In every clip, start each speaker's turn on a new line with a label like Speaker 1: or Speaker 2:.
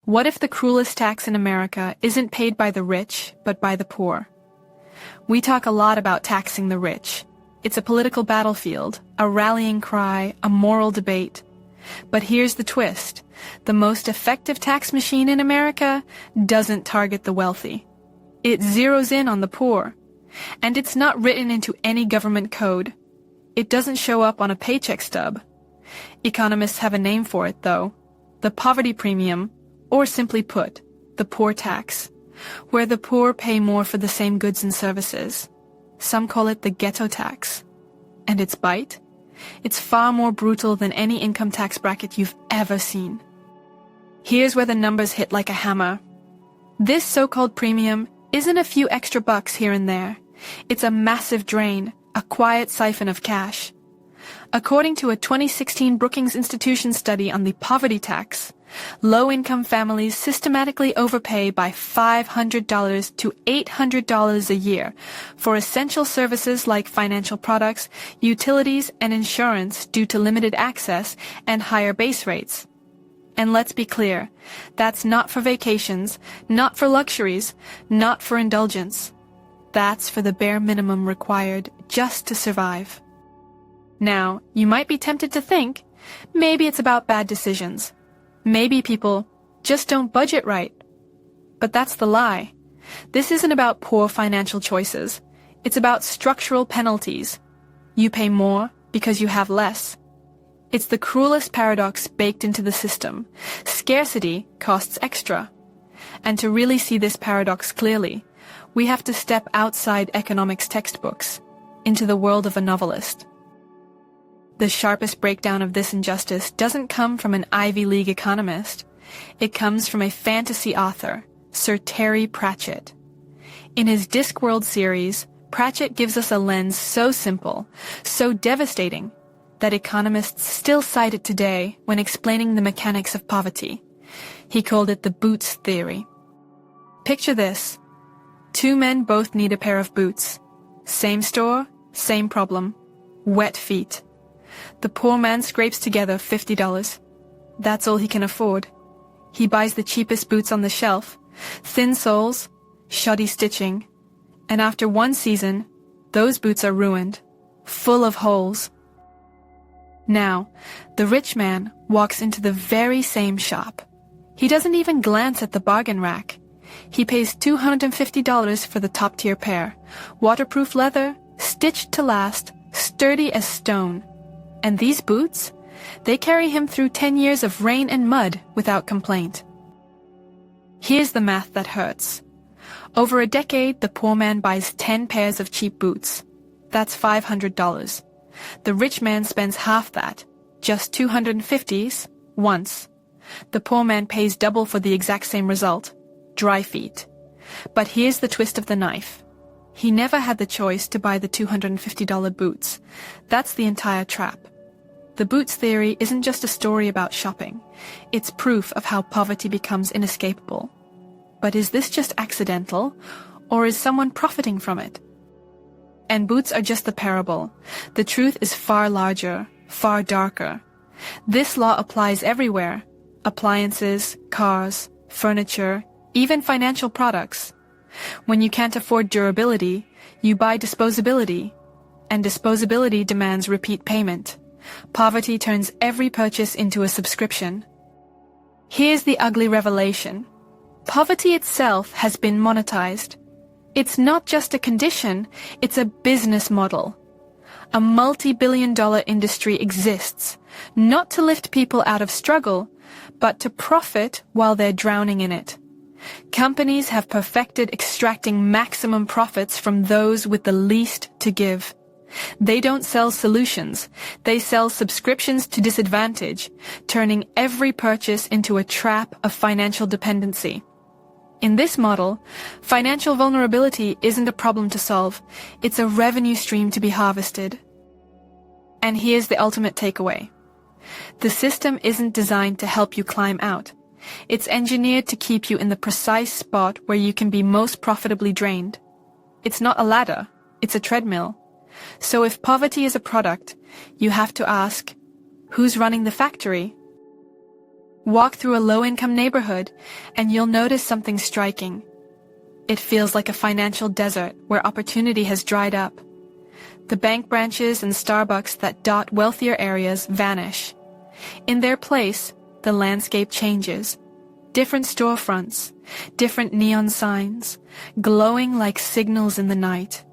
Speaker 1: What if the cruelest tax in America isn't paid by the rich, but by the poor? We talk a lot about taxing the rich. It's a political battlefield, a rallying cry, a moral debate. But here's the twist. The most effective tax machine in America doesn't target the wealthy. It zeroes in on the poor. And it's not written into any government code. It doesn't show up on a paycheck stub. Economists have a name for it, though. The poverty premium, or simply put, the poor tax, where the poor pay more for the same goods and services. Some call it the ghetto tax. And its bite? It's far more brutal than any income tax bracket you've ever seen. Here's where the numbers hit like a hammer. This so-called premium isn't a few extra bucks here and there. It's a massive drain, a quiet siphon of cash. According to a 2016 Brookings Institution study on the poverty tax, low-income families systematically overpay by $500 to $800 a year for essential services like financial products, utilities, and insurance due to limited access and higher base rates. And let's be clear, that's not for vacations, not for luxuries, not for indulgence. That's for the bare minimum required just to survive. Now, you might be tempted to think, maybe it's about bad decisions. Maybe people just don't budget right. But that's the lie. This isn't about poor financial choices. It's about structural penalties. You pay more because you have less. It's the cruelest paradox baked into the system. Scarcity costs extra. And to really see this paradox clearly, we have to step outside economics textbooks, into the world of a novelist. The sharpest breakdown of this injustice doesn't come from an Ivy League economist. It comes from a fantasy author, Sir Terry Pratchett. In his Discworld series, Pratchett gives us a lens so simple, so devastating, that economists still cite it today when explaining the mechanics of poverty. He called it the boots theory. Picture this. Two men both need a pair of boots. Same store, same problem. Wet feet. The poor man scrapes together $50. That's all he can afford. He buys the cheapest boots on the shelf, thin soles, shoddy stitching, and after one season, those boots are ruined, full of holes. Now, the rich man walks into the very same shop. He doesn't even glance at the bargain rack. He pays $250 for the top-tier pair, waterproof leather, stitched to last, sturdy as stone. And these boots? They carry him through 10 years of rain and mud without complaint. Here's the math that hurts. Over a decade, the poor man buys 10 pairs of cheap boots. That's $500. The rich man spends half that, just $250s, once. The poor man pays double for the exact same result, dry feet. But here's the twist of the knife. He never had the choice to buy the $250 boots. That's the entire trap. The boots theory isn't just a story about shopping. It's proof of how poverty becomes inescapable. But is this just accidental, or is someone profiting from it? And boots are just the parable. The truth is far larger, far darker. This law applies everywhere. Appliances, cars, furniture, even financial products. When you can't afford durability, you buy disposability. And disposability demands repeat payment. Poverty turns every purchase into a subscription. Here's the ugly revelation. Poverty itself has been monetized. It's not just a condition, it's a business model. A multi-billion-dollar industry exists, not to lift people out of struggle, but to profit while they're drowning in it. Companies have perfected extracting maximum profits from those with the least to give. They don't sell solutions, they sell subscriptions to disadvantage, turning every purchase into a trap of financial dependency. In this model, financial vulnerability isn't a problem to solve, it's a revenue stream to be harvested. And here's the ultimate takeaway. The system isn't designed to help you climb out. It's engineered to keep you in the precise spot where you can be most profitably drained. It's not a ladder, it's a treadmill. So if poverty is a product, you have to ask, who's running the factory? Walk through a low-income neighborhood, and you'll notice something striking. It feels like a financial desert where opportunity has dried up. The bank branches and Starbucks that dot wealthier areas vanish. In their place, the landscape changes. Different storefronts, different neon signs, glowing like signals in the night.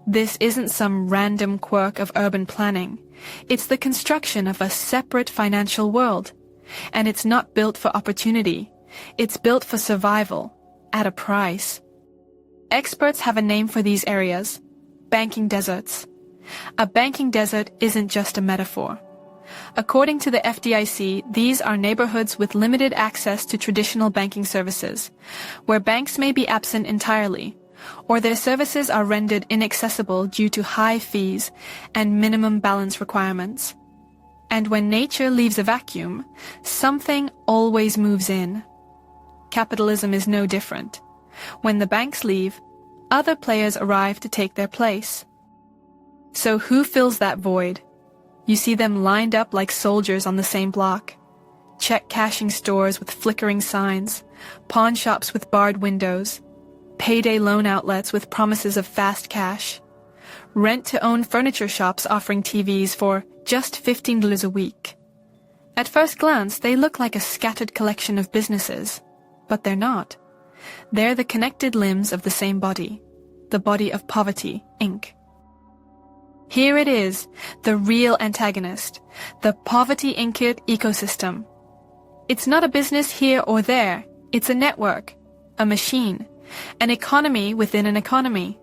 Speaker 1: This isn't some random quirk of urban planning. It's the construction of a separate financial world. And it's not built for opportunity. It's built for survival, at a price. Experts have a name for these areas: banking deserts. A banking desert isn't just a metaphor. According to the FDIC, these are neighborhoods with limited access to traditional banking services, where banks may be absent entirely, or their services are rendered inaccessible due to high fees and minimum balance requirements. And when nature leaves a vacuum, something always moves in. Capitalism is no different. When the banks leave, other players arrive to take their place. So who fills that void? You see them lined up like soldiers on the same block. Check cashing stores with flickering signs, pawn shops with barred windows, payday loan outlets with promises of fast cash, rent-to-own furniture shops offering TVs for just $15 a week. At first glance, they look like a scattered collection of businesses, but they're not. They're the connected limbs of the same body, the body of poverty, Inc. Here it is, the real antagonist, the poverty-inked ecosystem. It's not a business here or there, it's a network, a machine, an economy within an economy.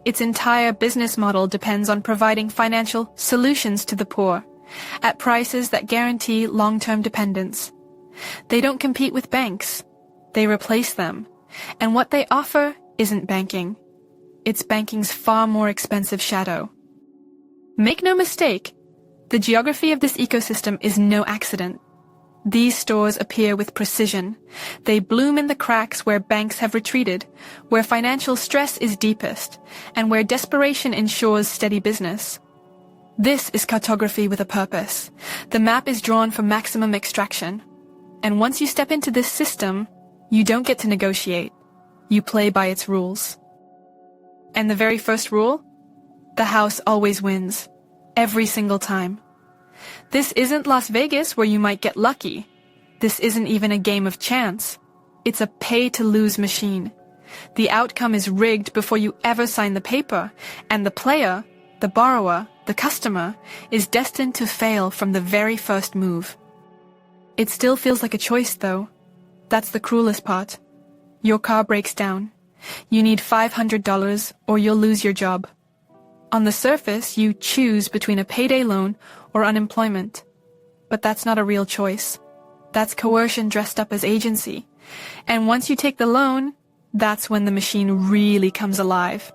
Speaker 1: Its entire business model depends on providing financial solutions to the poor, at prices that guarantee long-term dependence. They don't compete with banks. They replace them. And what they offer isn't banking. It's banking's far more expensive shadow. Make no mistake, the geography of this ecosystem is no accident. These stores appear with precision. They bloom in the cracks where banks have retreated, where financial stress is deepest, and where desperation ensures steady business. This is cartography with a purpose. The map is drawn for maximum extraction. And once you step into this system, you don't get to negotiate. You play by its rules. And the very first rule? The house always wins. Every single time. This isn't Las Vegas where you might get lucky. This isn't even a game of chance. It's a pay-to-lose machine. The outcome is rigged before you ever sign the paper, and the player, the borrower, the customer, is destined to fail from the very first move. It still feels like a choice, though. That's the cruelest part. Your car breaks down. You need $500 or you'll lose your job. On the surface, you choose between a payday loan or unemployment. But that's not a real choice. That's coercion dressed up as agency. And once you take the loan, that's when the machine really comes alive.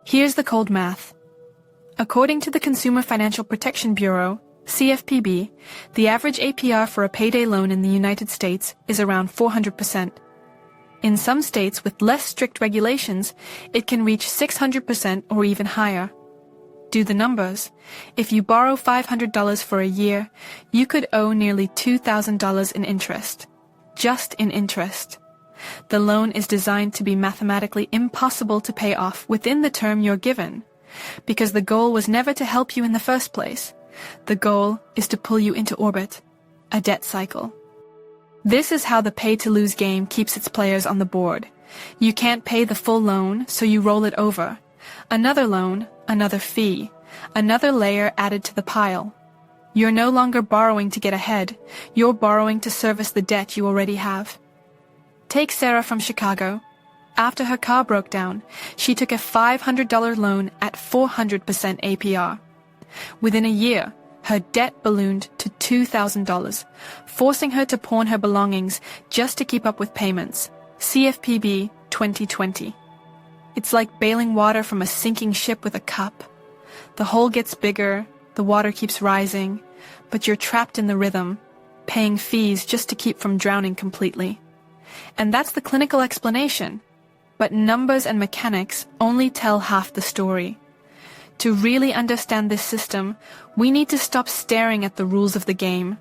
Speaker 1: Here's the cold math. According to the Consumer Financial Protection Bureau, CFPB, the average APR for a payday loan in the United States is around 400%. In some states with less strict regulations, it can reach 600% or even higher. Do the numbers. If you borrow $500 for a year, you could owe nearly $2,000 in interest. Just in interest. The loan is designed to be mathematically impossible to pay off within the term you're given, because the goal was never to help you in the first place. The goal is to pull you into orbit, a debt cycle. This is how the pay-to-lose game keeps its players on the board. You can't pay the full loan, so you roll it over. Another loan, another fee, another layer added to the pile. You're no longer borrowing to get ahead. You're borrowing to service the debt you already have. Take Sarah from Chicago. After her car broke down, she took a $500 loan at 400% APR. Within a year, her debt ballooned to $2,000, forcing her to pawn her belongings just to keep up with payments. CFPB 2020. It's like bailing water from a sinking ship with a cup. The hole gets bigger, the water keeps rising, but you're trapped in the rhythm, paying fees just to keep from drowning completely. And that's the clinical explanation. But numbers and mechanics only tell half the story. To really understand this system, we need to stop staring at the rules of the game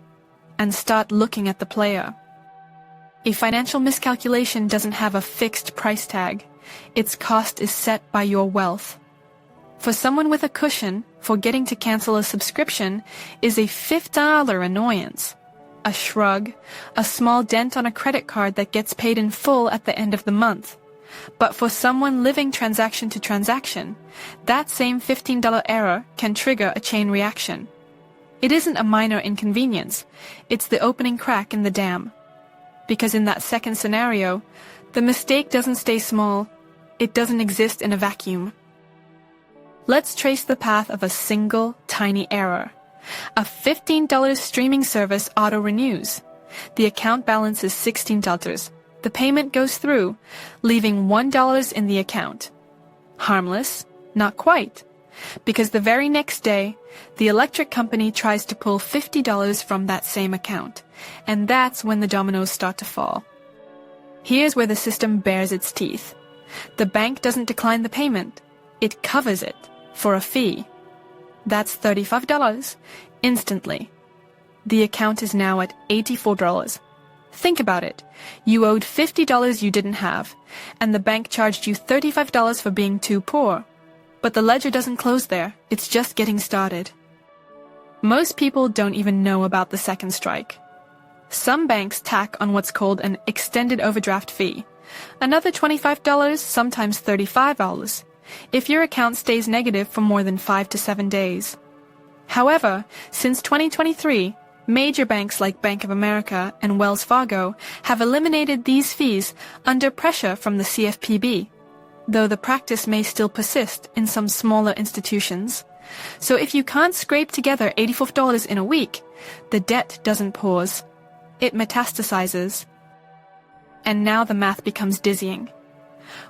Speaker 1: and start looking at the player. A financial miscalculation doesn't have a fixed price tag. Its cost is set by your wealth. For someone with a cushion, forgetting to cancel a subscription is a $50 annoyance. A shrug, a small dent on a credit card that gets paid in full at the end of the month. But for someone living transaction to transaction, that same $15 error can trigger a chain reaction. It isn't a minor inconvenience, it's the opening crack in the dam. Because in that second scenario, the mistake doesn't stay small, it doesn't exist in a vacuum. Let's trace the path of a single, tiny error. A $15 streaming service auto-renews. The account balance is $16. The payment goes through, leaving $1 in the account. Harmless? Not quite. Because the very next day, the electric company tries to pull $50 from that same account, and that's when the dominoes start to fall. Here's where the system bares its teeth. The bank doesn't decline the payment. It covers it for a fee. That's $35 instantly. The account is now at $84. Think about it. You owed $50 you didn't have, and the bank charged you $35 for being too poor. But the ledger doesn't close there. It's just getting started. Most people don't even know about the second strike. Some banks tack on what's called an extended overdraft fee. Another $25, sometimes $35, if your account stays negative for more than 5 to 7 days. However, since 2023, major banks like Bank of America and Wells Fargo have eliminated these fees under pressure from the CFPB, though the practice may still persist in some smaller institutions. So if you can't scrape together $84 in a week, the debt doesn't pause. It metastasizes. And now the math becomes dizzying.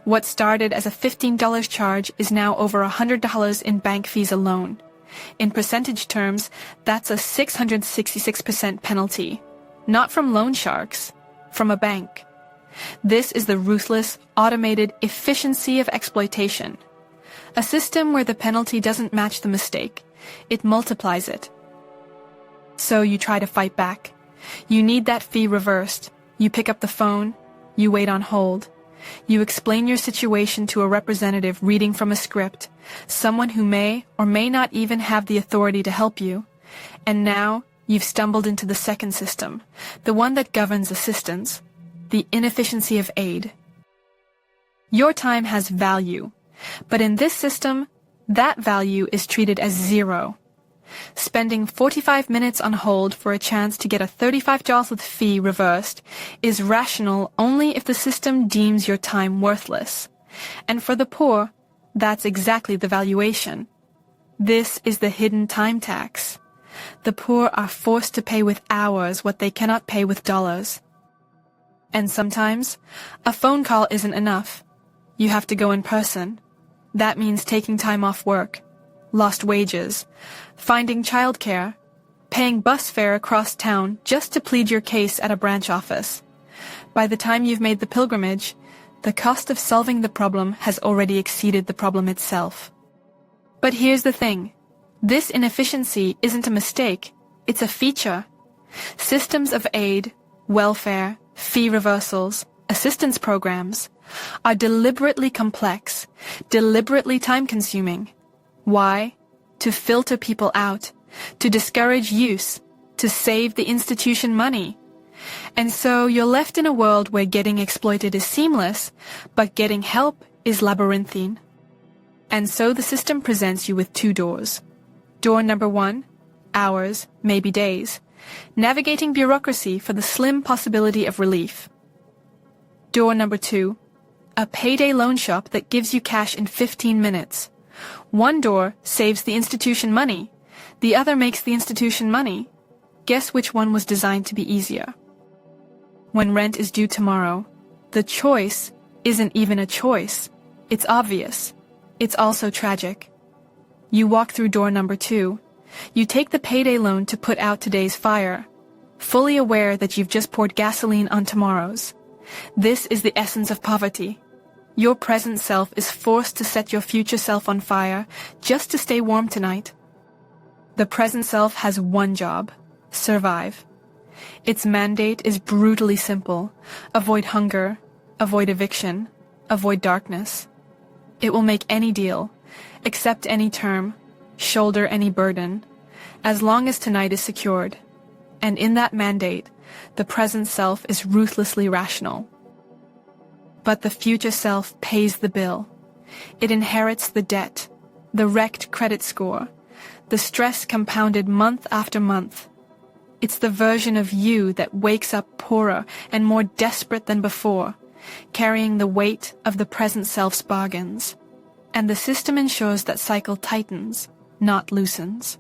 Speaker 1: What started as a $15 charge is now over $100 in bank fees alone. In percentage terms, that's a 666% penalty. Not from loan sharks, from a bank. This is the ruthless, automated efficiency of exploitation. A system where the penalty doesn't match the mistake. It multiplies it. So you try to fight back. You need that fee reversed. You pick up the phone. You wait on hold. You explain your situation to a representative reading from a script, someone who may or may not even have the authority to help you. And now you've stumbled into the second system, the one that governs assistance, the inefficiency of aid. Your time has value, but in this system, that value is treated as zero. Spending 45 minutes on hold for a chance to get a $35 fee reversed is rational only if the system deems your time worthless. And for the poor, that's exactly the valuation. This is the hidden time tax. The poor are forced to pay with hours what they cannot pay with dollars. And sometimes, a phone call isn't enough. You have to go in person. That means taking time off work, lost wages, finding childcare, paying bus fare across town just to plead your case at a branch office. By the time you've made the pilgrimage, the cost of solving the problem has already exceeded the problem itself. But here's the thing. This inefficiency isn't a mistake. It's a feature. Systems of aid, welfare, fee reversals, assistance programs are deliberately complex, deliberately time-consuming. Why? To filter people out, to discourage use, to save the institution money. And so you're left in a world where getting exploited is seamless, but getting help is labyrinthine. And so the system presents you with two doors. Door number 1, hours, maybe days, navigating bureaucracy for the slim possibility of relief. Door number 2, a payday loan shop that gives you cash in 15 minutes. One door saves the institution money. The other makes the institution money. Guess which one was designed to be easier? When rent is due tomorrow, the choice isn't even a choice. It's obvious. It's also tragic. You walk through door number 2. You take the payday loan to put out today's fire, fully aware that you've just poured gasoline on tomorrow's. This is the essence of poverty. Your present self is forced to set your future self on fire just to stay warm tonight. The present self has one job: survive. Its mandate is brutally simple. Avoid hunger, avoid eviction, avoid darkness. It will make any deal, accept any term, shoulder any burden, as long as tonight is secured. And in that mandate, the present self is ruthlessly rational. But the future self pays the bill. It inherits the debt, the wrecked credit score, the stress compounded month after month. It's the version of you that wakes up poorer and more desperate than before, carrying the weight of the present self's bargains. And the system ensures that cycle tightens, not loosens.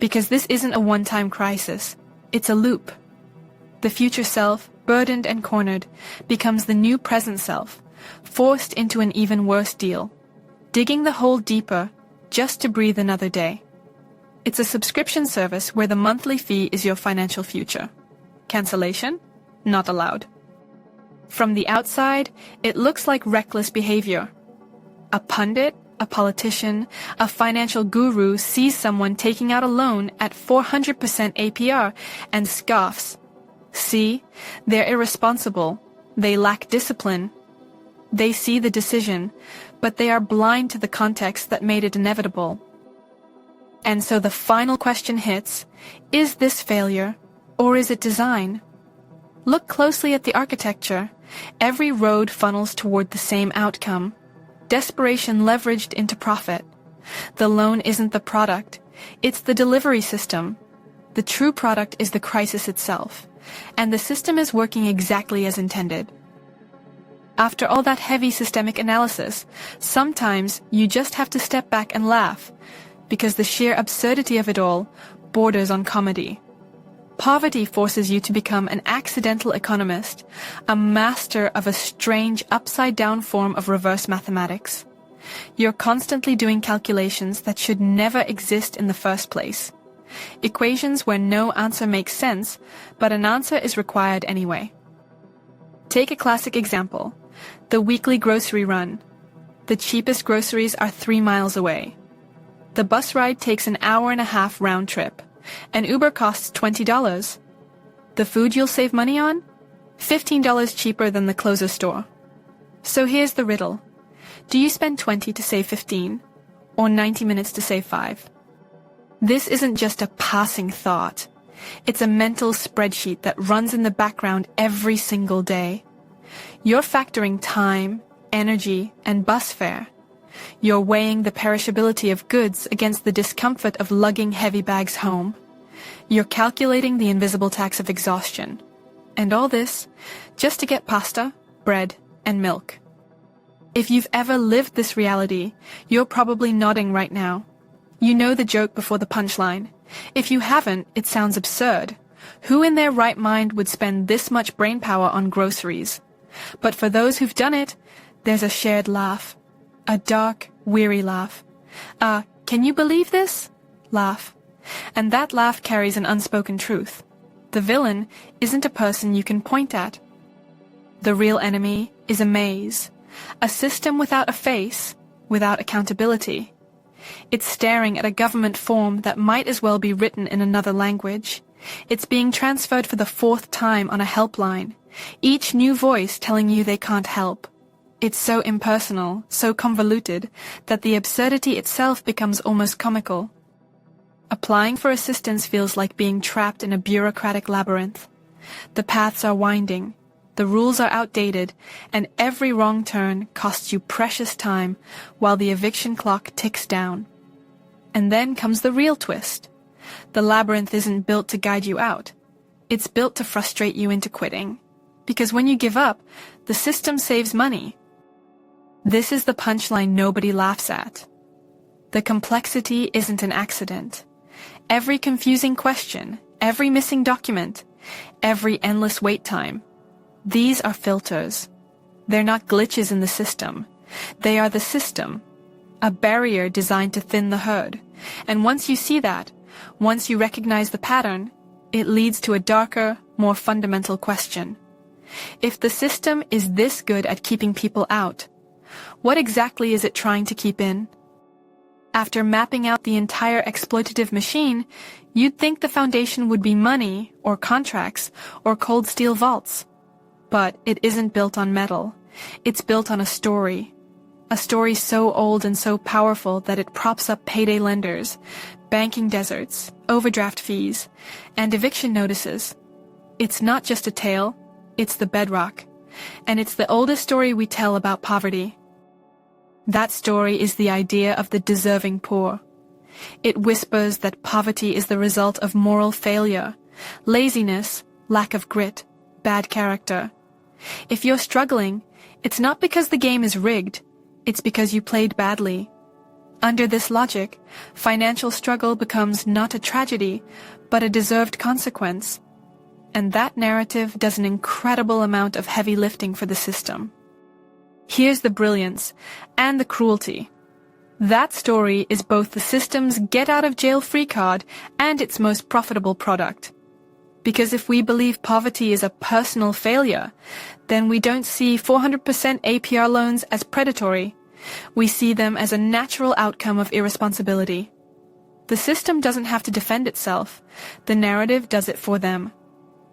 Speaker 1: Because this isn't a one-time crisis, it's a loop. The future self, burdened and cornered, becomes the new present self, forced into an even worse deal, digging the hole deeper just to breathe another day. It's a subscription service where the monthly fee is your financial future. Cancellation? Not allowed. From the outside, it looks like reckless behavior. A pundit, a politician, a financial guru sees someone taking out a loan at 400% APR and scoffs. See, they're irresponsible. They lack discipline. They see the decision, but they are blind to the context that made it inevitable. And so the final question hits, is this failure, or is it design? Look closely at the architecture. Every road funnels toward the same outcome. Desperation leveraged into profit. The loan isn't the product, it's the delivery system. The true product is the crisis itself, and the system is working exactly as intended. After all that heavy systemic analysis, sometimes you just have to step back and laugh, because the sheer absurdity of it all borders on comedy. Poverty forces you to become an accidental economist, a master of a strange upside-down form of reverse mathematics. You're constantly doing calculations that should never exist in the first place. Equations where no answer makes sense, but an answer is required anyway. Take a classic example, the weekly grocery run. The cheapest groceries are 3 miles away. The bus ride takes an hour and a half round trip. An Uber costs $20. The food you'll save money on? $15 cheaper than the closest store. So here's the riddle. Do you spend 20 to save 15? Or 90 minutes to save 5? This isn't just a passing thought. It's a mental spreadsheet that runs in the background every single day. You're factoring time, energy, and bus fare. You're weighing the perishability of goods against the discomfort of lugging heavy bags home. You're calculating the invisible tax of exhaustion. And all this just to get pasta, bread, and milk. If you've ever lived this reality, you're probably nodding right now. You know the joke before the punchline. If you haven't, it sounds absurd. Who in their right mind would spend this much brainpower on groceries? But for those who've done it, there's a shared laugh. A dark, weary laugh. Can you believe this? Laugh. And that laugh carries an unspoken truth. The villain isn't a person you can point at. The real enemy is a maze. A system without a face, without accountability. It's staring at a government form that might as well be written in another language. It's being transferred for the 4th time on a helpline. Each new voice telling you they can't help. It's so impersonal, so convoluted, that the absurdity itself becomes almost comical. Applying for assistance feels like being trapped in a bureaucratic labyrinth. The paths are winding, the rules are outdated, and every wrong turn costs you precious time while the eviction clock ticks down. And then comes the real twist. The labyrinth isn't built to guide you out. It's built to frustrate you into quitting. Because when you give up, the system saves money. This is the punchline nobody laughs at. The complexity isn't an accident. Every confusing question, every missing document, every endless wait time, these are filters. They're not glitches in the system. They are the system, a barrier designed to thin the herd. And once you see that, once you recognize the pattern, it leads to a darker, more fundamental question. If the system is this good at keeping people out, what exactly is it trying to keep in? After mapping out the entire exploitative machine, you'd think the foundation would be money, or contracts, or cold steel vaults. But it isn't built on metal. It's built on a story. A story so old and so powerful that it props up payday lenders, banking deserts, overdraft fees, and eviction notices. It's not just a tale, it's the bedrock. And it's the oldest story we tell about poverty. That story is the idea of the deserving poor. It whispers that poverty is the result of moral failure, laziness, lack of grit, bad character. If you're struggling, it's not because the game is rigged, it's because you played badly. Under this logic, financial struggle becomes not a tragedy, but a deserved consequence. And that narrative does an incredible amount of heavy lifting for the system. Here's the brilliance and the cruelty. That story is both the system's get-out-of-jail-free card and its most profitable product. Because if we believe poverty is a personal failure, then we don't see 400% APR loans as predatory. We see them as a natural outcome of irresponsibility. The system doesn't have to defend itself. The narrative does it for them.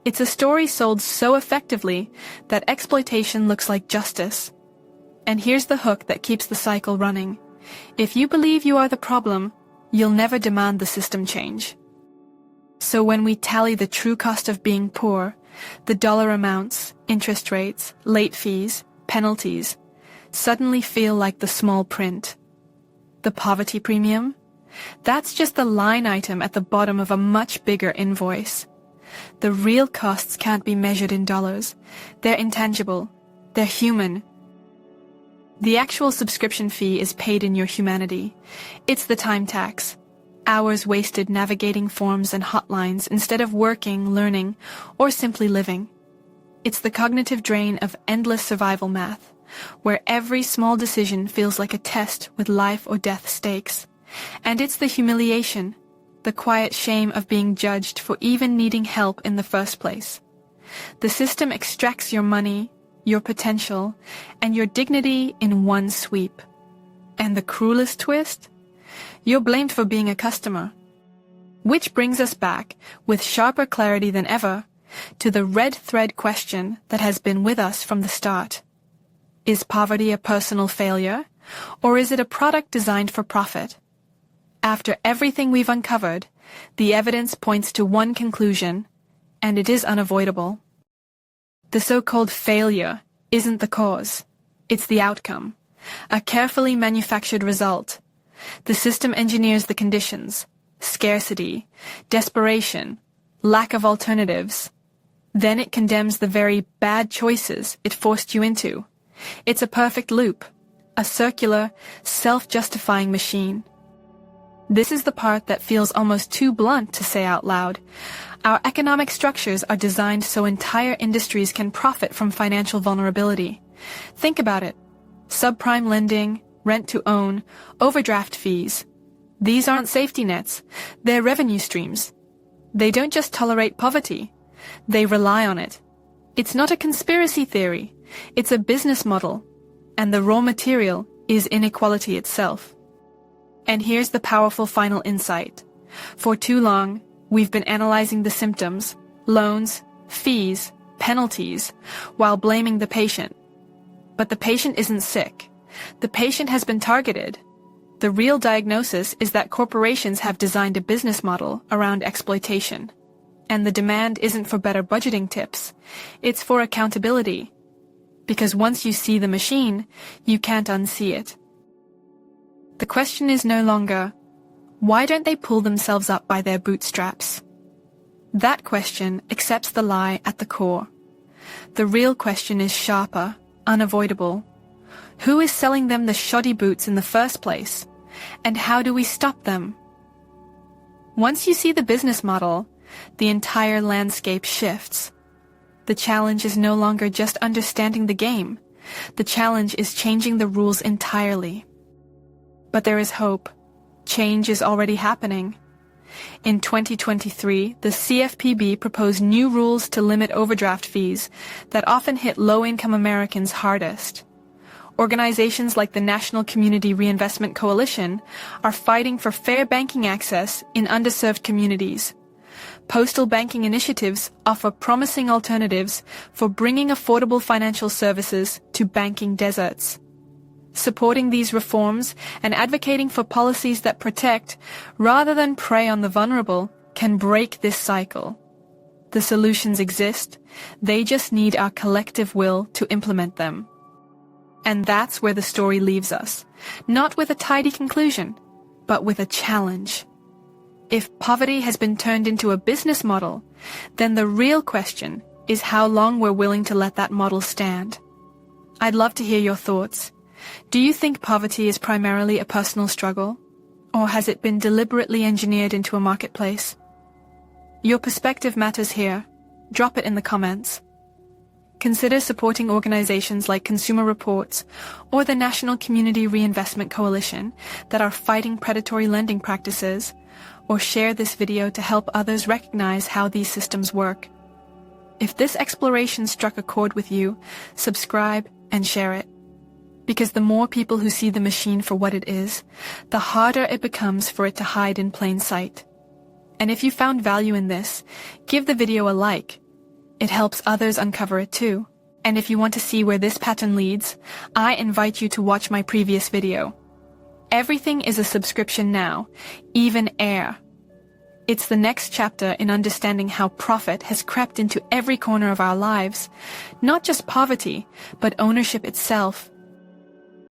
Speaker 1: It's a story sold so effectively that exploitation looks like justice. And here's the hook that keeps the cycle running. If you believe you are the problem, you'll never demand the system change. So when we tally the true cost of being poor, the dollar amounts, interest rates, late fees, penalties, suddenly feel like the small print. The poverty premium? That's just the line item at the bottom of a much bigger invoice. The real costs can't be measured in dollars. They're intangible. They're human. The actual subscription fee is paid in your humanity. It's the time tax. Hours wasted navigating forms and hotlines instead of working, learning, or simply living. It's the cognitive drain of endless survival math, where every small decision feels like a test with life or death stakes. And it's the humiliation, the quiet shame of being judged for even needing help in the first place. The system extracts your money, your potential, and your dignity in one sweep. And the cruelest twist? You're blamed for being a customer. Which brings us back, with sharper clarity than ever, to the red thread question that has been with us from the start. Is poverty a personal failure, or is it a product designed for profit? After everything we've uncovered, the evidence points to one conclusion, and it is unavoidable. The so-called failure isn't the cause, it's the outcome, a carefully manufactured result. The system engineers the conditions, scarcity, desperation, lack of alternatives. Then it condemns the very bad choices it forced you into. It's a perfect loop, a circular, self-justifying machine. This is the part that feels almost too blunt to say out loud. Our economic structures are designed so entire industries can profit from financial vulnerability. Think about it. Subprime lending, rent-to-own, overdraft fees. These aren't safety nets. They're revenue streams. They don't just tolerate poverty. They rely on it. It's not a conspiracy theory. It's a business model. And the raw material is inequality itself. And here's the powerful final insight. For too long, we've been analyzing the symptoms, loans, fees, penalties, while blaming the patient. But the patient isn't sick. The patient has been targeted. The real diagnosis is that corporations have designed a business model around exploitation. And the demand isn't for better budgeting tips. It's for accountability. Because once you see the machine, you can't unsee it. The question is no longer, why don't they pull themselves up by their bootstraps? That question accepts the lie at the core. The real question is sharper, unavoidable. Who is selling them the shoddy boots in the first place? And how do we stop them? Once you see the business model, the entire landscape shifts. The challenge is no longer just understanding the game. The challenge is changing the rules entirely. But there is hope. Change is already happening. In 2023, the CFPB proposed new rules to limit overdraft fees that often hit low-income Americans hardest. Organizations like the National Community Reinvestment Coalition are fighting for fair banking access in underserved communities. Postal banking initiatives offer promising alternatives for bringing affordable financial services to banking deserts. Supporting these reforms and advocating for policies that protect, rather than prey on the vulnerable, can break this cycle. The solutions exist, they just need our collective will to implement them. And that's where the story leaves us, not with a tidy conclusion, but with a challenge. If poverty has been turned into a business model, then the real question is how long we're willing to let that model stand. I'd love to hear your thoughts. Do you think poverty is primarily a personal struggle, or has it been deliberately engineered into a marketplace? Your perspective matters here. Drop it in the comments. Consider supporting organizations like Consumer Reports or the National Community Reinvestment Coalition that are fighting predatory lending practices, or share this video to help others recognize how these systems work. If this exploration struck a chord with you, subscribe and share it. Because the more people who see the machine for what it is, the harder it becomes for it to hide in plain sight. And if you found value in this, give the video a like. It helps others uncover it too. And if you want to see where this pattern leads, I invite you to watch my previous video. Everything is a subscription now, even air. It's the next chapter in understanding how profit has crept into every corner of our lives, not just poverty, but ownership itself,